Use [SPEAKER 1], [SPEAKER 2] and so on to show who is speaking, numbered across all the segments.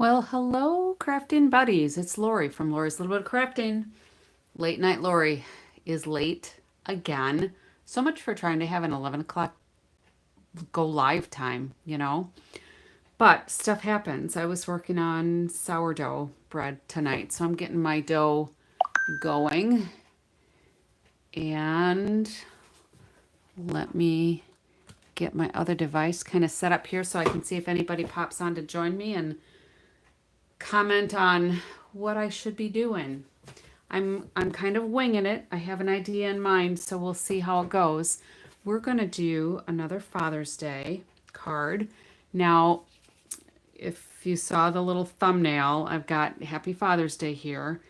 [SPEAKER 1] Well, hello, crafting buddies. It's Lori from Lori's Little Bit of Crafting. Late night Lori is late again. So much for trying to have an 11 o'clock go live time. But stuff happens. I was working on sourdough bread tonight, so I'm getting my dough going. And let me get my other device kind of set up here so I can see if anybody pops on to join me and comment on what I should be doing. I'm kind of winging it. I have an idea in mind, so we'll see how it goes. We're going to do another Father's Day card. Now, if you saw the little thumbnail, I've got Happy Father's Day here.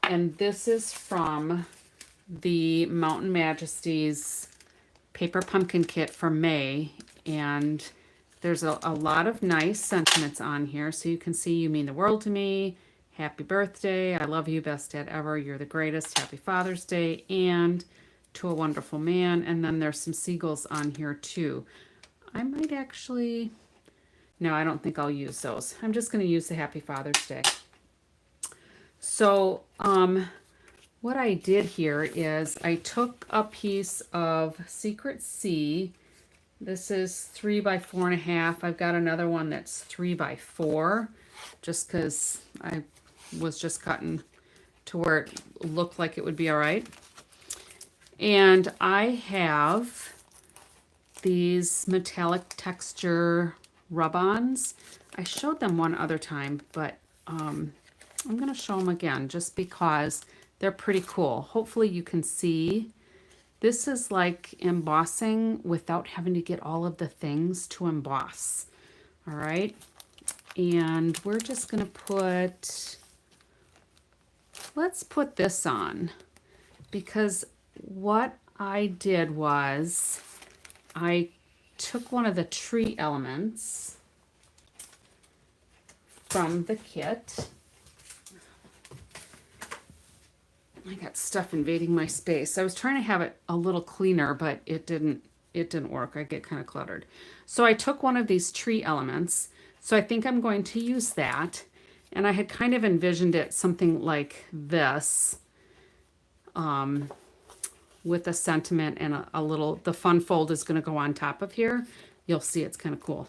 [SPEAKER 1] And this is from the Mountain Majesties paper pumpkin kit for May. And there's a lot of nice sentiments on here. So you can see you mean the world to me. Happy birthday. I love you. Best dad ever. You're the greatest. Happy Father's Day. And to a wonderful man. And then there's some seagulls on here too. I might actually, no, I don't think I'll use those. I'm just going to use the Happy Father's Day. So, what I did here is I took a piece of Secret Sea. This is 3 by 4.5. I've got another one that's 3 by 4, just because I was just cutting to where it looked like it would be all right. And I have these metallic texture rub-ons. I showed them one other time, but I'm going to show them again just because they're pretty cool. Hopefully you can see. This is like embossing without having to get all of the things to emboss. All right. And we're just going to let's put this on, because what I did was I took one of the tree elements from the kit. I got stuff invading my space. I was trying to have it a little cleaner, but it didn't work. I get kind of cluttered. So I took one of these tree elements. So I think I'm going to use that. And I had kind of envisioned it something like this, with a sentiment and a little, the fun fold is going to go on top of here. You'll see it's kind of cool.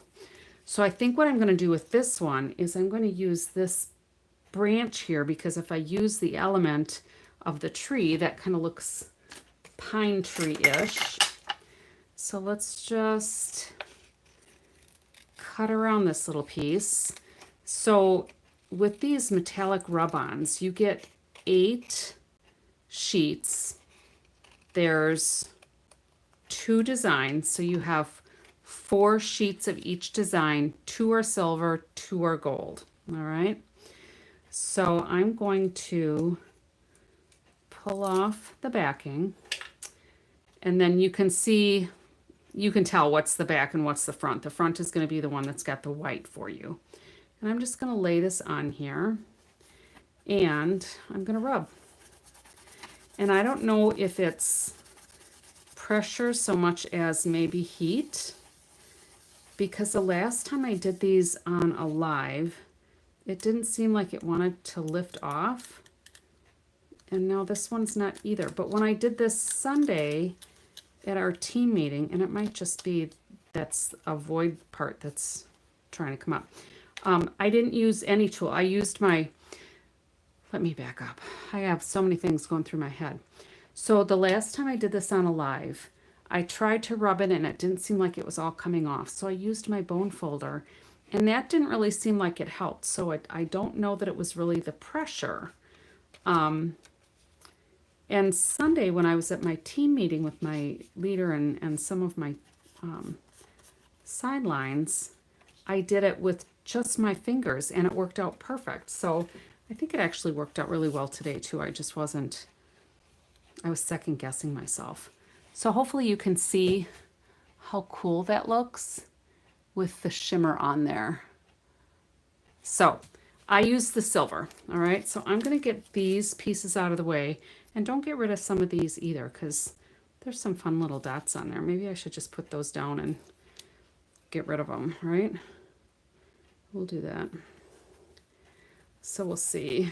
[SPEAKER 1] So I think what I'm going to do with this one is I'm going to use this branch here, because if I use the element of the tree, that kind of looks pine tree-ish. So let's just cut around this little piece. So with these metallic rub-ons, you get 8 sheets. There's 2 designs, so you have 4 sheets of each design. 2 are silver, 2 are gold. All right. So I'm going to pull off the backing, and then you can see, you can tell what's the back and what's the front. The front is going to be the one that's got the white for you. And I'm just going to lay this on here, and I'm going to rub. And I don't know if it's pressure so much as maybe heat, because the last time I did these on a live, it didn't seem like it wanted to lift off. And now this one's not either. But when I did this Sunday at our team meeting, and it might just be that's a void part that's trying to come up. I didn't use any tool. I used my, let me back up. I have so many things going through my head. So the last time I did this on a live, I tried to rub it and it didn't seem like it was all coming off. So I used my bone folder, and that didn't really seem like it helped. So I don't know that it was really the pressure. And Sunday, when I was at my team meeting with my leader and some of my sidelines, I did it with just my fingers, and it worked out perfect. So I think it actually worked out really well today too. I was second guessing myself. So hopefully you can see how cool that looks with the shimmer on there. So I use the silver. All right. So I'm going to get these pieces out of the way, and don't get rid of some of these either, because there's some fun little dots on there. Maybe I should just put those down and get rid of them, right? We'll do that. So we'll see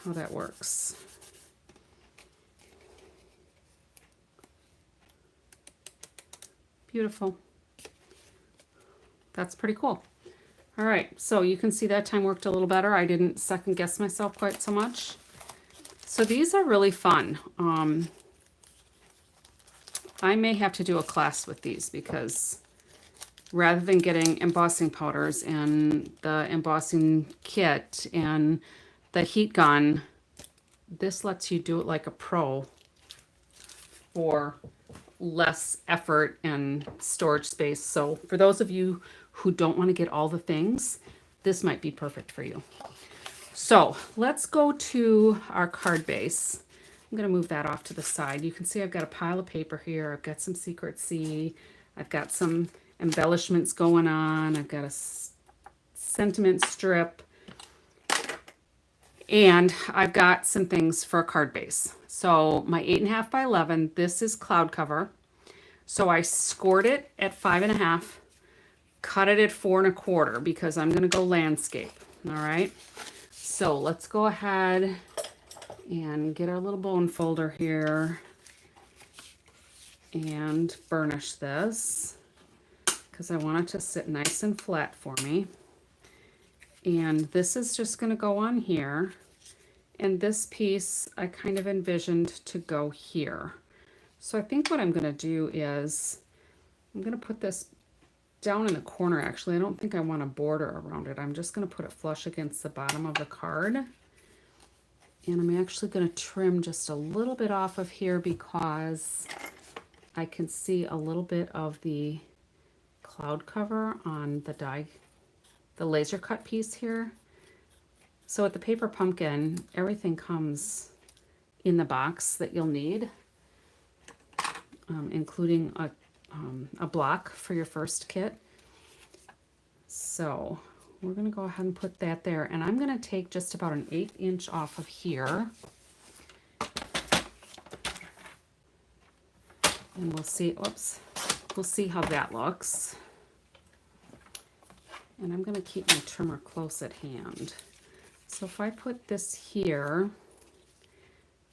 [SPEAKER 1] how that works. Beautiful. That's pretty cool. All right, so you can see that time worked a little better. I didn't second guess myself quite so much. So these are really fun. I may have to do a class with these because rather than getting embossing powders and the embossing kit and the heat gun, this lets you do it like a pro for less effort and storage space. So for those of you who don't want to get all the things, this might be perfect for you. So let's go to our card base. I'm going to move that off to the side. You can see I've got a pile of paper here. I've got some Secret C. I've got some embellishments going on. I've got a sentiment strip. And I've got some things for a card base. So my 8.5 by 11, this is cloud cover. So I scored it at 5.5, cut it at 4.25 because I'm going to go landscape. All right. So let's go ahead and get our little bone folder here and burnish this because I want it to sit nice and flat for me. And this is just going to go on here. And this piece I kind of envisioned to go here. So I think what I'm going to do is I'm going to put this down in the corner. Actually, I don't think I want a border around it. I'm just going to put it flush against the bottom of the card. And I'm actually going to trim just a little bit off of here because I can see a little bit of the cloud cover on the laser cut piece here. So with the paper pumpkin, everything comes in the box that you'll need, including a block for your first kit. So we're going to go ahead and put that there. And I'm going to take just about an 1/8 inch off of here. And we'll see, oops, we'll see how that looks. And I'm going to keep my trimmer close at hand. So if I put this here,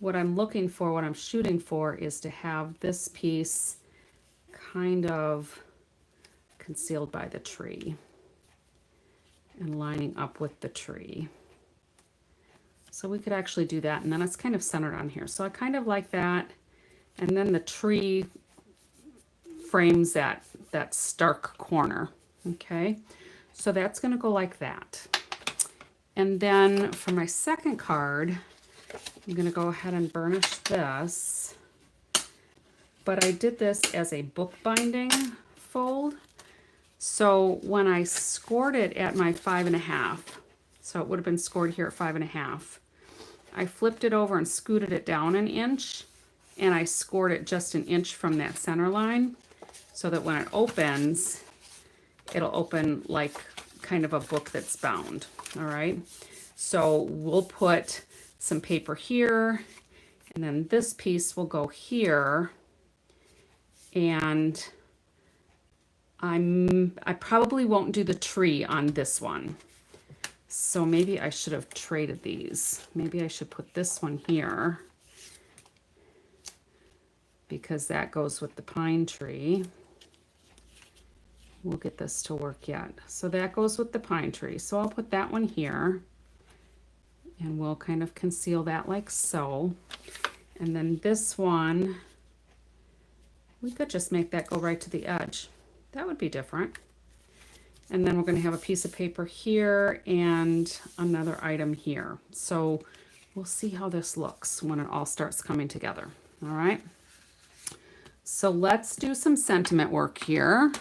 [SPEAKER 1] what I'm looking for, what I'm shooting for is to have this piece kind of concealed by the tree and lining up with the tree. So we could actually do that, and then it's kind of centered on here. So I kind of like that. And then the tree frames that stark corner. Okay, so that's going to go like that. And then for my second card, I'm going to go ahead and burnish this. But I did this as a bookbinding fold. So when I scored it at my 5.5, so it would have been scored here at 5.5, I flipped it over and scooted it down 1 inch, and I scored it just 1 inch from that center line so that when it opens, it'll open like kind of a book that's bound. All right, so we'll put some paper here, and then this piece will go here, and I probably won't do the tree on this one. So maybe I should have traded these. Maybe I should put this one here because that goes with the pine tree. We'll get this to work yet. So that goes with the pine tree. So I'll put that one here and we'll kind of conceal that like so. And then this one, we could just make that go right to the edge. That would be different. And then we're going to have a piece of paper here and another item here. So we'll see how this looks when it all starts coming together. All right. So let's do some sentiment work here.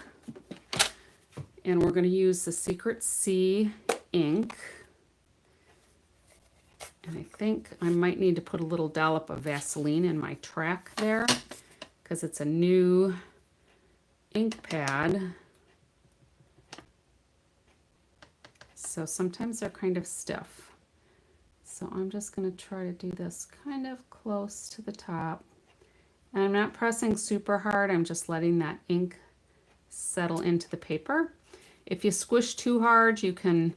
[SPEAKER 1] And we're going to use the Secret C ink. And I think I might need to put a little dollop of Vaseline in my track there because it's a new ink pad. So sometimes they're kind of stiff. So I'm just going to try to do this kind of close to the top. And I'm not pressing super hard. I'm just letting that ink settle into the paper. If you squish too hard, you can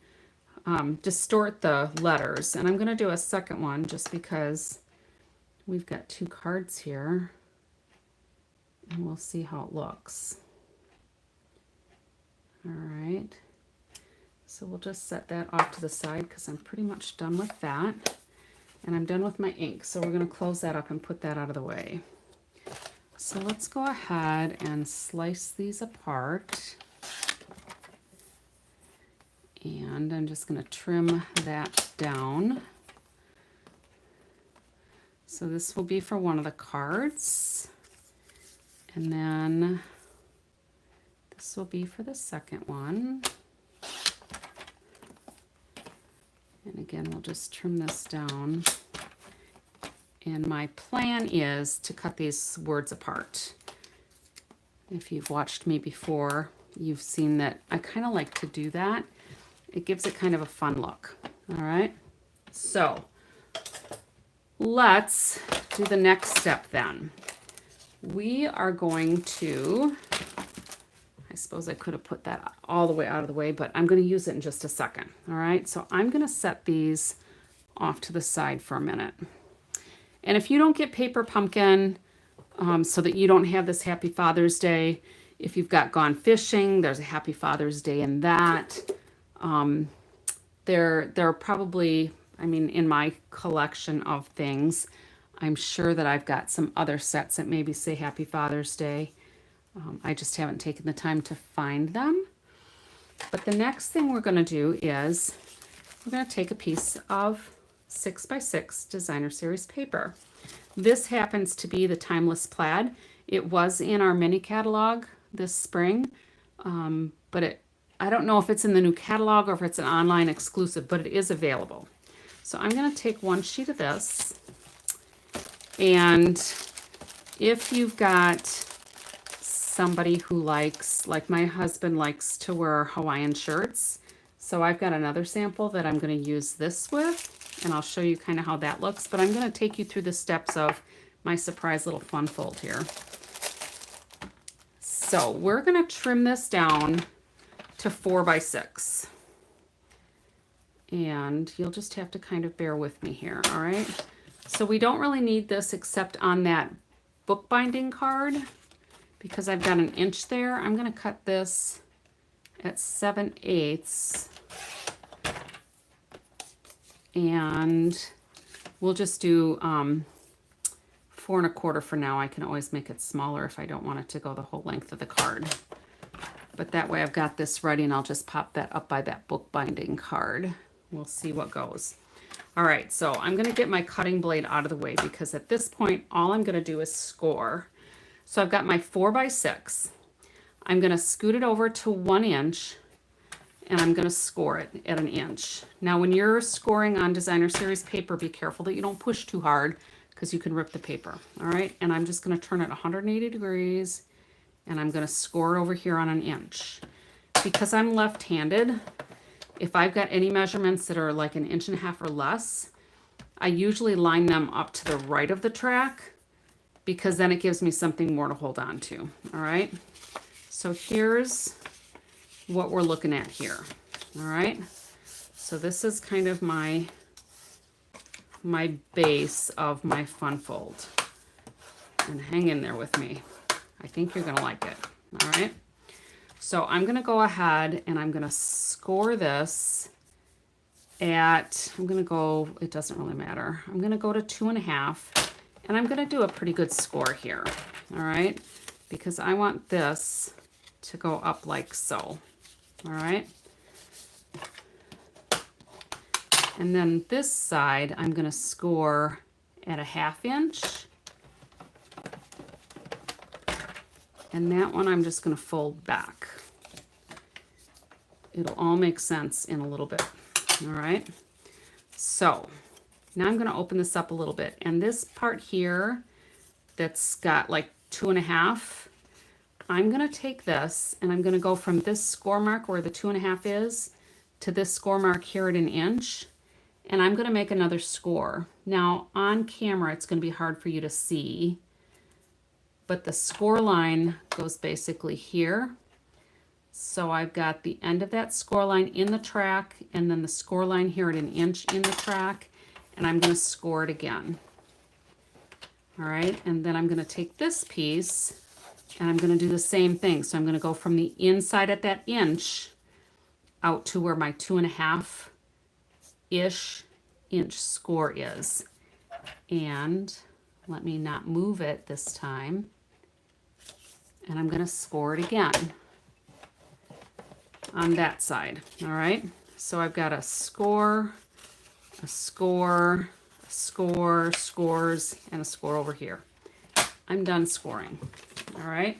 [SPEAKER 1] distort the letters. And I'm going to do a second one just because we've got 2 cards here. And we'll see how it looks. All right. So we'll just set that off to the side because I'm pretty much done with that. And I'm done with my ink. So we're going to close that up and put that out of the way. So let's go ahead and slice these apart. And I'm just going to trim that down. So this will be for one of the cards. And then this will be for the second one. And again, we'll just trim this down. And my plan is to cut these words apart. If you've watched me before, you've seen that I kind of like to do that. It gives it kind of a fun look. All right. So let's do the next step then. We are going to, I suppose I could have put that all the way out of the way, but I'm going to use it in just a second. All right. So I'm going to set these off to the side for a minute. And if you don't get paper pumpkin, so that you don't have this Happy Father's Day, if you've got gone fishing, there's a Happy Father's Day in that. There are probably, I mean, in my collection of things, I'm sure that I've got some other sets that maybe say Happy Father's Day. I just haven't taken the time to find them. But the next thing we're going to do is we're going to take a piece of 6x6 designer series paper. This happens to be the Timeless Plaid. It was in our mini catalog this spring, but I don't know if it's in the new catalog or if it's an online exclusive, but it is available. So I'm going to take one sheet of this, and if you've got somebody who likes, like my husband likes to wear Hawaiian shirts, so I've got another sample that I'm going to use this with, and I'll show you kind of how that looks, but I'm going to take you through the steps of my surprise little fun fold here. So we're going to trim this down to 4x6. And you'll just have to kind of bear with me here, all right? So we don't really need this except on that bookbinding card because I've got 1 inch there. I'm going to cut this at 7/8. And we'll just do 4 1/4 for now. I can always make it smaller if I don't want it to go the whole length of the card. But that way I've got this ready, and I'll just pop that up by that bookbinding card. We'll see what goes. All right, so I'm going to get my cutting blade out of the way because at this point, all I'm going to do is score. So I've got my 4x6. I'm going to scoot it over to 1 inch, and I'm going to score it at 1 inch. Now, when you're scoring on designer series paper, be careful that you don't push too hard because you can rip the paper. All right, and I'm just going to turn it 180 degrees, and I'm going to score over here on 1 inch. Because I'm left-handed, if I've got any measurements that are like 1.5 inches or less, I usually line them up to the right of the track because then it gives me something more to hold on to. All right, so here's what we're looking at here. All right, so this is kind of my base of my fun fold, and hang in there with me. I think you're gonna like it. All right, so I'm gonna go ahead and I'm gonna score this at, I'm gonna go, it doesn't really matter, I'm gonna go to 2.5, and I'm gonna do a pretty good score here. All right, because I want this to go up like so. All right, and then this side I'm going to score at 1/2 inch, and that one I'm just going to fold back. It'll all make sense in a little bit. All right, so now I'm going to open this up a little bit, and this part here that's got like 2.5, I'm going to take this and I'm going to go from this score mark where the 2.5 is to this score mark here at 1 inch, and I'm going to make another score. Now on camera it's going to be hard for you to see, but the score line goes basically here. So I've got the end of that score line in the track and then the score line here at 1 inch in the track, and I'm going to score it again. All right, and then I'm going to take this piece and I'm going to do the same thing. So I'm going to go from the inside at that inch out to where my 2.5-ish inch score is. And let me not move it this time. And I'm going to score it again on that side. All right, so I've got a score, a score, a score, scores, and a score over here. I'm done scoring. All right,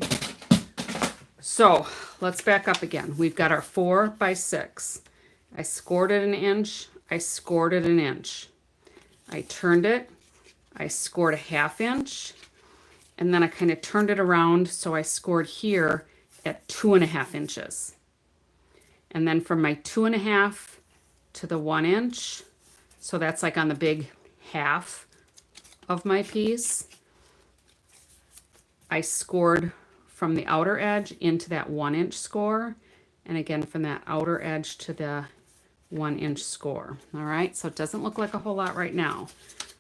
[SPEAKER 1] so let's back up again. We've got our 4 by 6. I scored it 1 inch. I scored it 1 inch. I turned it. I scored a 1/2 inch. And then I kind of turned it around, so I scored here at 2.5 inches. And then from my 2.5 to the 1 inch, so that's like on the big half of my piece, I scored from the outer edge into that 1 inch score, and again from that outer edge to the 1 inch score. All right, so it doesn't look like a whole lot right now,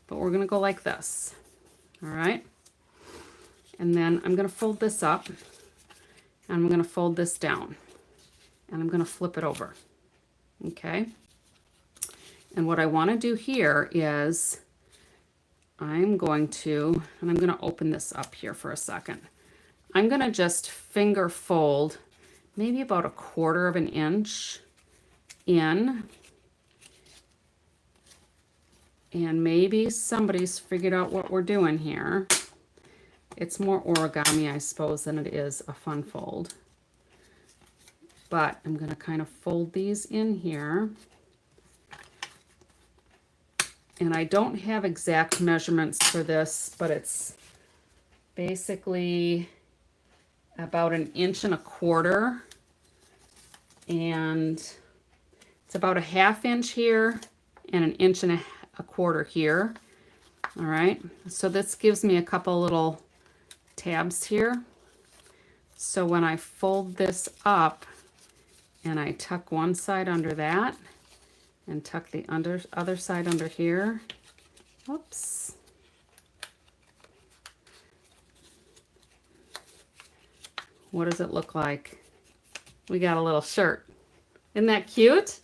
[SPEAKER 1] but we're gonna go like this. All right, and then I'm gonna fold this up, and I'm gonna fold this down, and I'm gonna flip it over. Okay, and what I want to do here is I'm going to open this up here for a second. I'm going to just finger fold maybe about 1/4 inch in, and maybe somebody's figured out what we're doing here. It's more origami, I suppose, than it is a fun fold. But I'm going to kind of fold these in here. And I don't have exact measurements for this, but it's basically about 1.25 inches. And it's about 1/2 inch here and 1.25 inches here. All right, so this gives me a couple little tabs here. So when I fold this up and I tuck one side under that and tuck the other side under here, oops, what does it look like? We got a little shirt. Isn't that cute?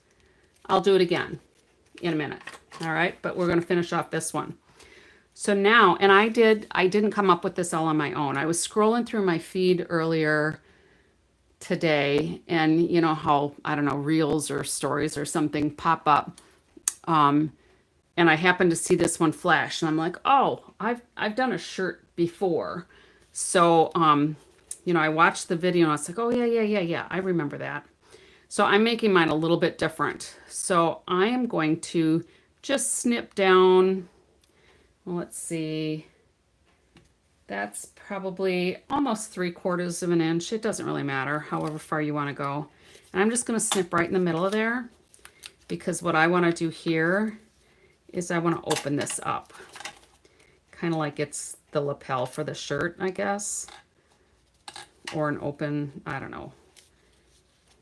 [SPEAKER 1] I'll do it again in a minute. All right, but we're going to finish off this one. So now, and I didn't come up with this all on my own. I was scrolling through my feed earlier today, and you know how, I don't know, reels or stories or something pop up. And I happened to see this one flash, and I'm like, oh, I've done a shirt before. So, you know, I watched the video and I was like, oh yeah, I remember that. So I'm making mine a little bit different. So I am going to just snip down, well, let's see, that's probably almost 3/4 inch. It doesn't really matter, however far you want to go. And I'm just going to snip right in the middle of there, because what I want to do here is I want to open this up, kind of like it's the lapel for the shirt, I guess, or an open, I don't know,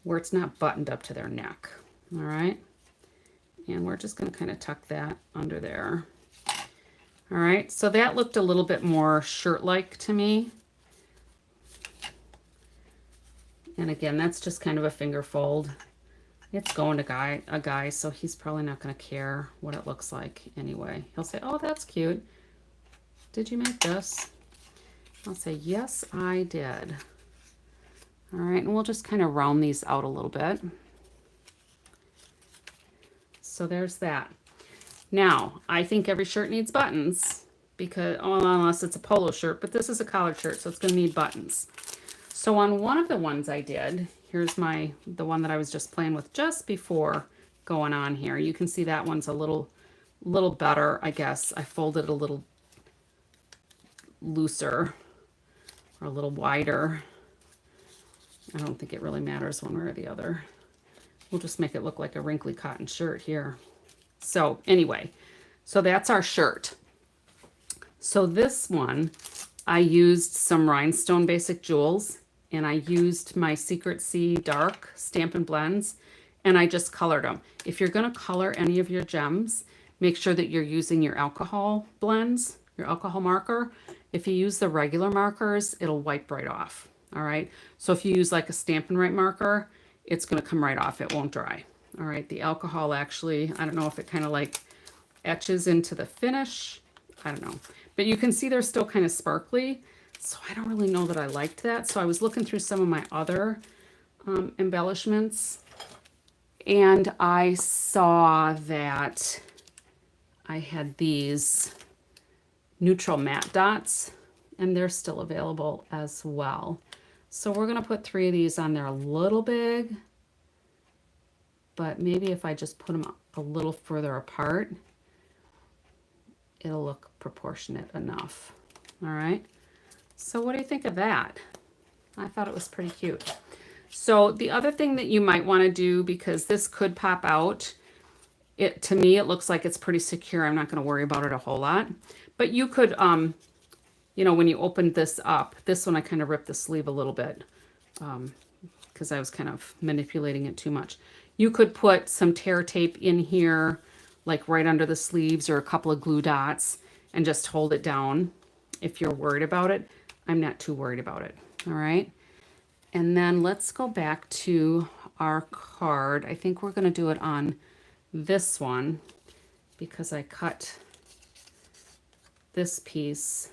[SPEAKER 1] where it's not buttoned up to their neck. All right, and we're just going to kind of tuck that under there. All right, so that looked a little bit more shirt-like to me. And again, that's just kind of a finger fold. It's going to a guy, so he's probably not going to care what it looks like anyway. He'll say, oh, that's cute. Did you make this? I'll say, yes, I did. All right, and we'll just kind of round these out a little bit. So there's that. Now, I think every shirt needs buttons, because, oh, unless it's a polo shirt, but this is a collared shirt, so it's going to need buttons. So on one of the ones I did, here's the one that I was just playing with just before going on here. You can see that one's a little better, I guess. I folded a little looser or a little wider. I don't think it really matters one way or the other. We'll just make it look like a wrinkly cotton shirt here. So anyway, so that's our shirt. So this one, I used some rhinestone basic jewels and I used my Secret Sea Dark Stampin' Blends, and I just colored them. If you're going to color any of your gems, make sure that you're using your alcohol blends, your alcohol marker. If you use the regular markers, it'll wipe right off. All right. So if you use like a Stampin' Right marker, it's going to come right off. It won't dry. All right. The alcohol actually, I don't know if it kind of like etches into the finish. I don't know. But you can see they're still kind of sparkly. So I don't really know that I liked that. So I was looking through some of my other embellishments, and I saw that I had these neutral matte dots, and they're still available as well. So we're going to put 3 of these on there, a little big, but maybe if I just put them a little further apart, it'll look proportionate enough. All right. So what do you think of that? I thought it was pretty cute. So the other thing that you might want to do, because this could pop out, to me it looks like it's pretty secure. I'm not going to worry about it a whole lot. But you could, you know, when you open this up, this one I kind of ripped the sleeve a little bit because I was kind of manipulating it too much. You could put some tear tape in here, like right under the sleeves, or a couple of glue dots, and just hold it down if you're worried about it. I'm not too worried about it. All right. And then let's go back to our card. I think we're going to do it on this one because I cut this piece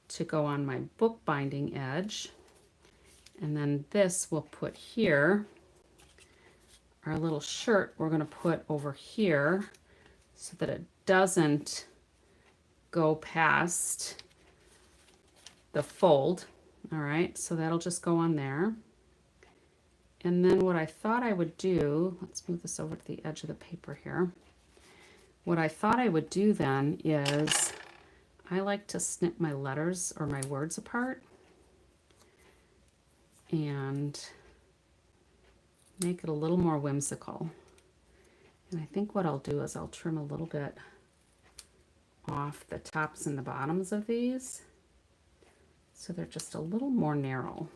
[SPEAKER 1] to go on my bookbinding edge. And then this we'll put here. Our little shirt we're going to put over here so that it doesn't go past the fold. All right, so that'll just go on there. And then what I thought I would do, let's move this over to the edge of the paper here. What I thought I would do then is I like to snip my letters or my words apart and make it a little more whimsical. And I think what I'll do is I'll trim a little bit off the tops and the bottoms of these so they're just a little more narrow,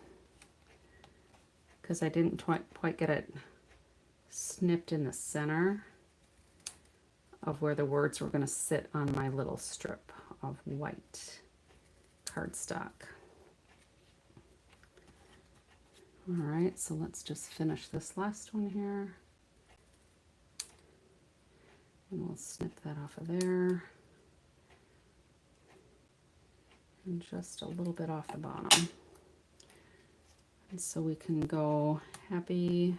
[SPEAKER 1] because I didn't quite get it snipped in the center of where the words were going to sit on my little strip of white cardstock. All right, so let's just finish this last one here. And we'll snip that off of there. And just a little bit off the bottom. And so we can go Happy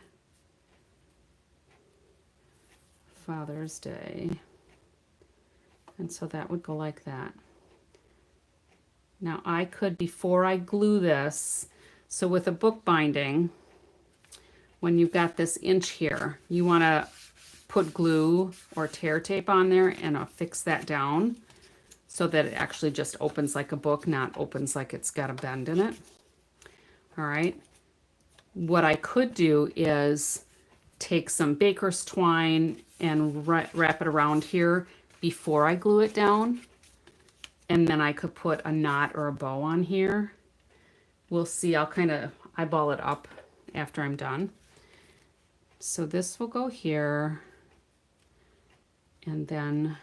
[SPEAKER 1] Father's Day. And so that would go like that. Now I could, before I glue this, so with a book binding, when you've got this inch here, you want to put glue or tear tape on there and affix that down so that it actually just opens like a book, not opens like it's got a bend in it. All right. What I could do is take some baker's twine and wrap it around here before I glue it down. And then I could put a knot or a bow on here. We'll see. I'll kind of eyeball it up after I'm done. So this will go here. And then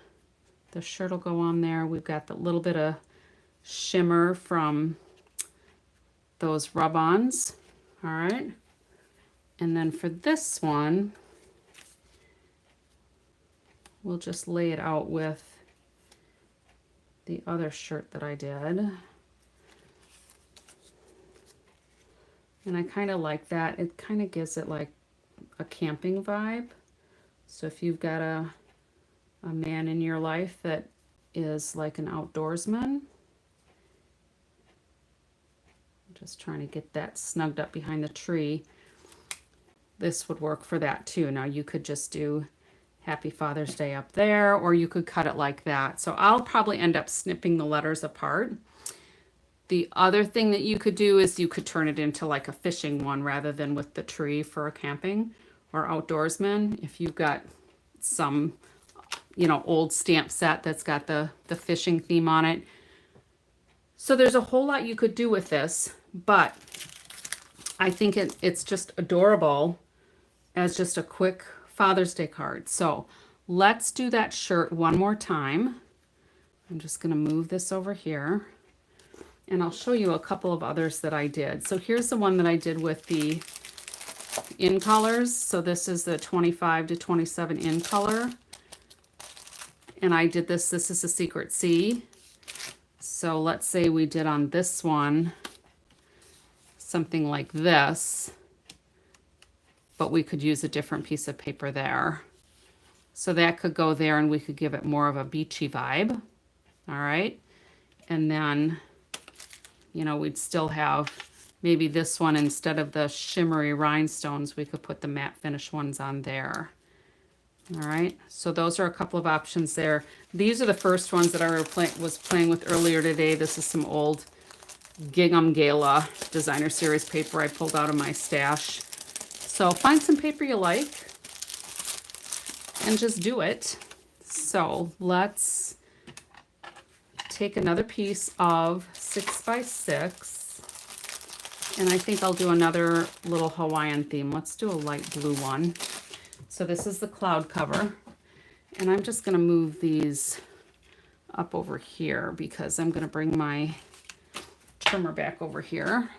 [SPEAKER 1] the shirt will go on there. We've got the little bit of shimmer from those rub-ons. All right. And then for this one, we'll just lay it out with the other shirt that I did. And I kind of like that. It kind of gives it like a camping vibe. So if you've got a man in your life that is like an outdoorsman, I'm just trying to get that snugged up behind the tree. This would work for that too. Now you could just do Happy Father's Day up there, or you could cut it like that. So I'll probably end up snipping the letters apart. The other thing that you could do is you could turn it into like a fishing one rather than with the tree for a camping or outdoorsman. If you've got some, you know, old stamp set that's got the fishing theme on it. So there's a whole lot you could do with this, but I think it's just adorable as just a quick Father's Day card. So let's do that shirt one more time. I'm just going to move this over here. And I'll show you a couple of others that I did. So here's the one that I did with the in colors. So this is the 25 to 27 in color. And I did this is a secret C. So let's say we did on this one something like this, but we could use a different piece of paper there. So that could go there and we could give it more of a beachy vibe. All right. And then, you know, we'd still have maybe this one, instead of the shimmery rhinestones, we could put the matte finish ones on there. All right, so those are a couple of options there. These are the first ones that I was playing with earlier today. This is some old Gingham Gala Designer Series paper I pulled out of my stash. So find some paper you like and just do it. So let's take another piece of 6x6, and I think I'll do another little Hawaiian theme. Let's do a light blue one. So this is the cloud cover, and I'm just going to move these up over here because I'm going to bring my trimmer back over here.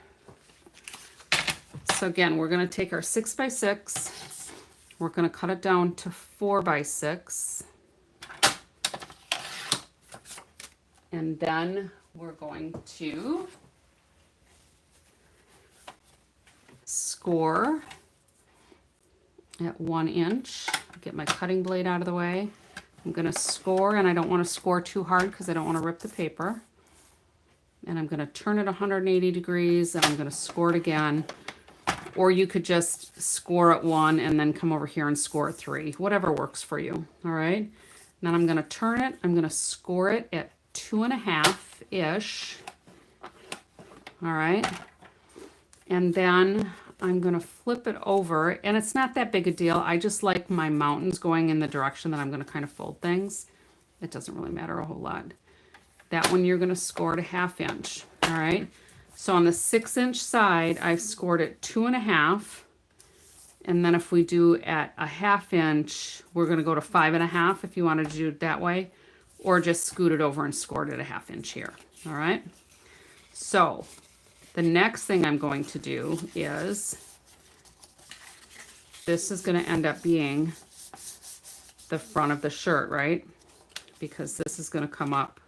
[SPEAKER 1] So again, we're going to take our 6x6, we're going to cut it down to 4x6, and then we're going to score at 1 inch. Get my cutting blade out of the way. I'm going to score, and I don't want to score too hard because I don't want to rip the paper. And I'm going to turn it 180 degrees, and I'm going to score it again. Or you could just score at 1 and then come over here and score at 3. Whatever works for you. All right. Then I'm going to turn it. I'm going to score it at 2.5-ish. All right. And then I'm going to flip it over, and it's not that big a deal. I just like my mountains going in the direction that I'm going to kind of fold things. It doesn't really matter a whole lot. That one you're going to score at a 1/2 inch. All right. So on the 6-inch side, I've scored at 2.5. And then if we do at a 1/2 inch, we're going to go to 5.5 if you wanted to do it that way, or just scoot it over and score it at a 1/2 inch here. All right. So the next thing I'm going to do is, this is going to end up being the front of the shirt, right? Because this is going to come up.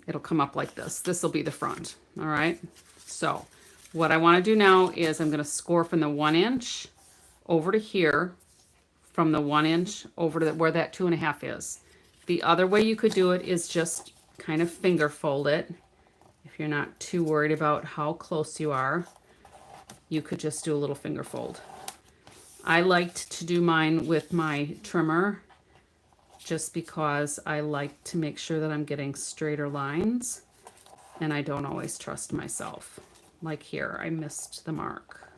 [SPEAKER 1] It'll come up like this. This will be the front. All right. So what I want to do now is I'm going to score from the 1 inch over to here, from the 1 inch over to where that 2.5 is. The other way you could do it is just kind of finger fold it. If you're not too worried about how close you are, you could just do a little finger fold. I liked to do mine with my trimmer just because I like to make sure that I'm getting straighter lines, and I don't always trust myself. Like here, I missed the mark.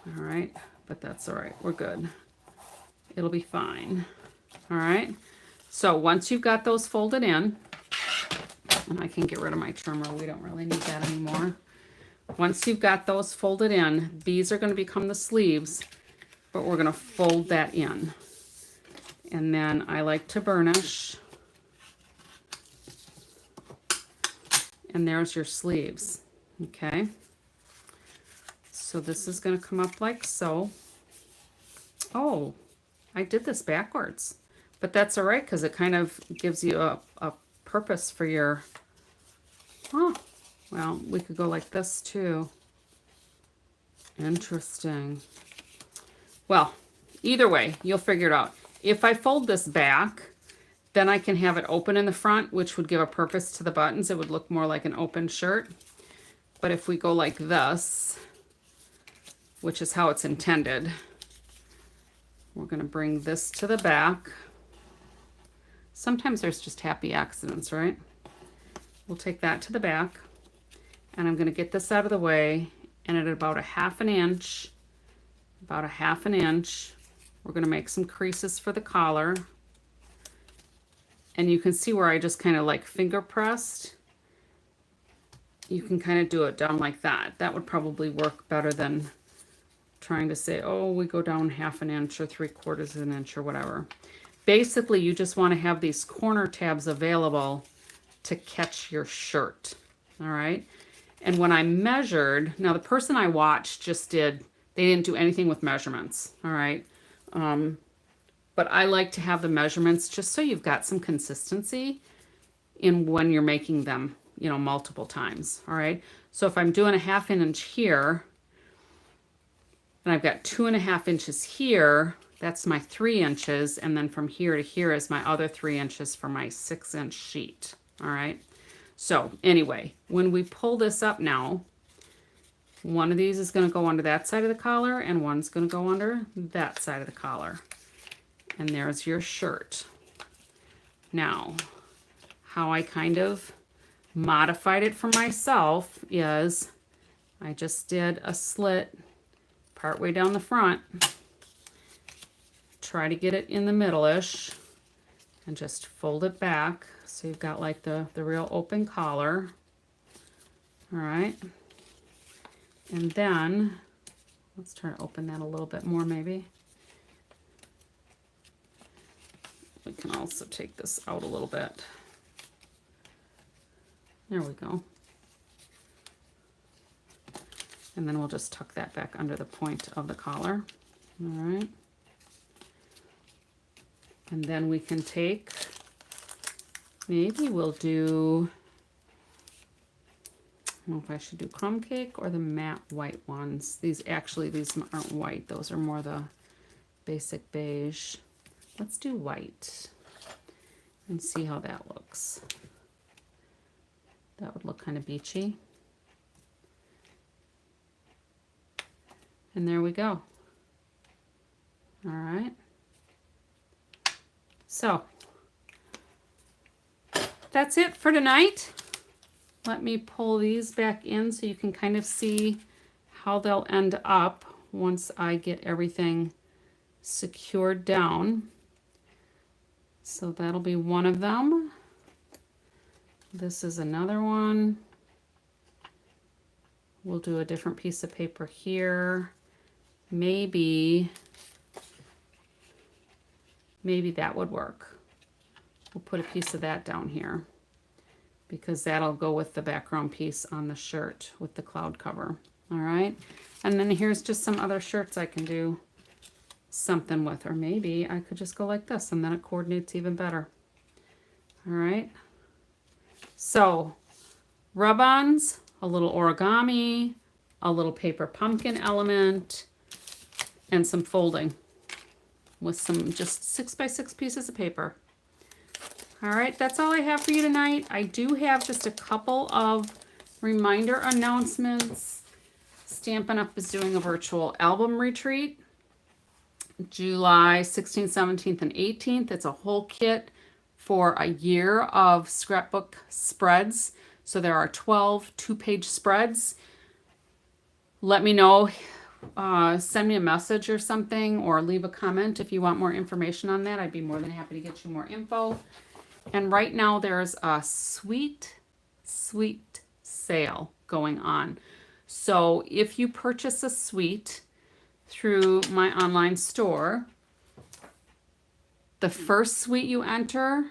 [SPEAKER 1] All right, but that's all right. We're good. It'll be fine. All right. So once you've got those folded in, and I can get rid of my trimmer. We don't really need that anymore. Once you've got those folded in, these are going to become the sleeves, but we're going to fold that in. And then I like to burnish. And there's your sleeves. Okay. So this is going to come up like so. Oh, I did this backwards. But that's all right because it kind of gives you a purpose for your, oh, well, we could go like this too. Interesting. Well, either way, you'll figure it out. If I fold this back, then I can have it open in the front, which would give a purpose to the buttons. It would look more like an open shirt. But if we go like this, which is how it's intended, we're going to bring this to the back. Sometimes there's just happy accidents, right? We'll take that to the back, and I'm going to get this out of the way, and at about a 1/2 inch, we're going to make some creases for the collar. And you can see where I just kind of like finger pressed. you can kind of do it down like that. That would probably work better than trying to say, oh, we go down 1/2 inch or 3/4 of an inch or whatever. Basically, you just want to have these corner tabs available to catch your shirt. All right. And when I measured, now the person I watched they didn't do anything with measurements. All right. But I like to have the measurements just so you've got some consistency in when you're making them, multiple times. All right. So if I'm doing a 1/2 inch here, and I've got 2.5 inches here, that's my 3 inches. And then from here to here is my other 3 inches for my 6-inch sheet. All right. So anyway, when we pull this up now, one of these is going to go under that side of the collar and one's going to go under that side of the collar. And there's your shirt. Now, how I kind of modified it for myself is I just did a slit partway down the front, try to get it in the middle-ish, and just fold it back so you've got like the real open collar. All right. And then, let's try to open that a little bit more maybe. We can also take this out a little bit. There we go. And then we'll just tuck that back under the point of the collar. All right. And then we can take, maybe we'll do, I don't know if I should do crumb cake or the matte white ones. These aren't white. Those are more the basic beige. Let's do white and see how that looks. That would look kind of beachy. And there we go. All right. So that's it for tonight. Let me pull these back in so you can kind of see how they'll end up once I get everything secured down. So that'll be one of them. This is another one. We'll do a different piece of paper here. Maybe that would work. We'll put a piece of that down here because that'll go with the background piece on the shirt with the cloud cover. All right. And then here's just some other shirts I can do something with, or maybe I could just go like this and then it coordinates even better. All right. So rub-ons, a little origami, a little paper pumpkin element, and some folding with some just 6x6 pieces of paper. All right, that's all I have for you tonight. I do have just a couple of reminder announcements. Stampin' Up! Is doing a virtual album retreat, July 16th, 17th, and 18th. It's a whole kit for a year of scrapbook spreads. So there are 12 2-page spreads. Let me know. Send me a message or something, or leave a comment if you want more information on that. I'd be more than happy to get you more info. And right now there's a sweet sale going on. So if you purchase a suite through my online store, the first suite you enter,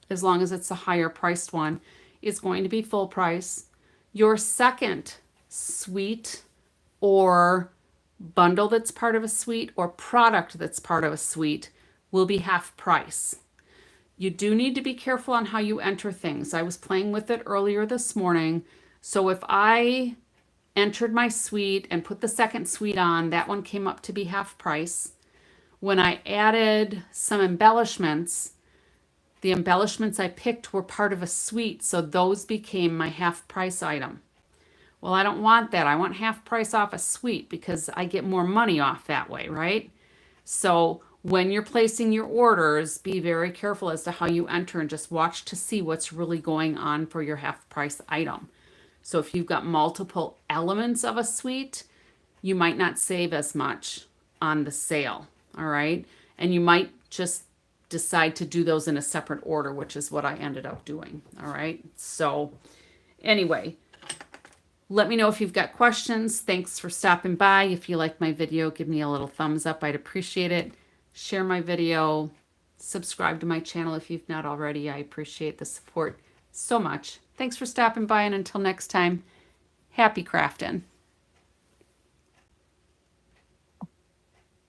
[SPEAKER 1] as long as it's a higher priced one, is going to be full price. Your second suite or bundle that's part of a suite or product that's part of a suite will be half price. You do need to be careful on how you enter things. I was playing with it earlier this morning. So if I entered my suite and put the second suite on, that one came up to be half price. When I added some embellishments, the embellishments I picked were part of a suite, so those became my half price item. Well, I don't want that. I want half price off a suite because I get more money off that way, right? So when you're placing your orders, be very careful as to how you enter and just watch to see what's really going on for your half price item. So if you've got multiple elements of a suite, you might not save as much on the sale, all right? And you might just decide to do those in a separate order, which is what I ended up doing, all right? So anyway, Let me know if you've got questions. Thanks for stopping by. If you like my video, give me a little thumbs up. I'd appreciate it. Share my video. Subscribe to my channel if you've not already. I appreciate the support so much. Thanks for stopping by, and until next time, happy crafting.